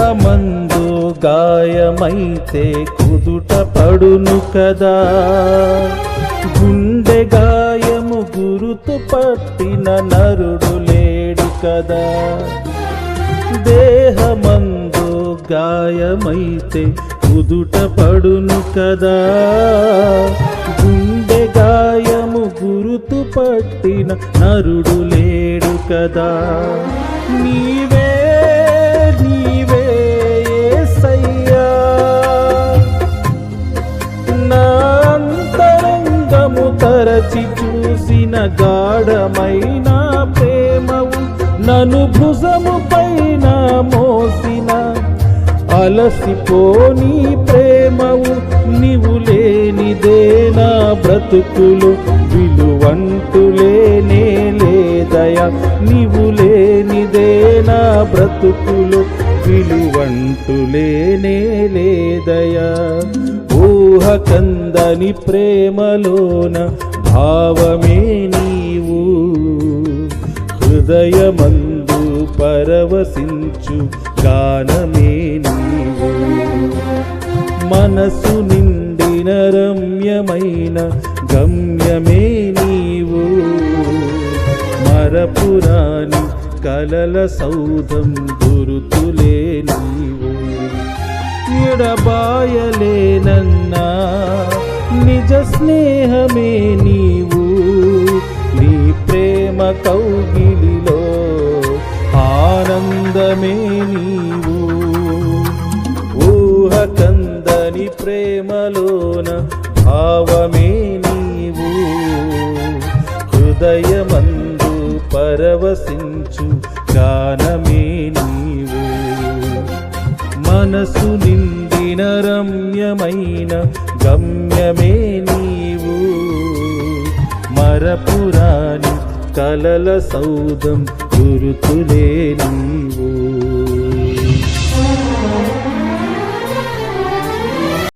దేహమందు గాయమైతే కుదుట పడును కదా, గుండె గాయము గురుతు పట్టిన నరుడు లేడు కదా. దేహమందు గాయమైతే కుదుట పడును కదా, గుండె గాయము గురుతు పట్టిన నరుడు లేడు కదా. నీవే నీవే యేసయ్యా, నా అంతరంగము తరచి చూసిన గాఢమైన ప్రేమవు, నన్ను భుజము పైన మోసిన అలసిపోని ప్రేమవు. నీవు లేనిదే నా బ్రతుకులు విలువంటూ లేనే లేదయా, నీవు లేనిదే నా బ్రతుకులు విలువంటూ లేనే లేదయా. ఊహ కందని ప్రేమలోన భావమే నీవు, హృదయమందు పరవశించు గానమే నీవు. మనసు నిండిన రమ్యమైన గమ్యమే నీవు, మరపురాని కలల సౌధం గురుతులే నీవు. ఎడబాయలేనన్నా నిజ స్నేహమే నీవు, నీ ప్రేమ కౌగిలిలో ఆనందమే నీవు. ఊహ కందని ప్రేమలోన భావమే నీవు, హృదయమందు పరవశించు గానమే నీవు. మనసు నిండిన రమ్యమైన గమ్యమే నీవు, మరపురాని కలల సౌధం గురుతులే నీవు.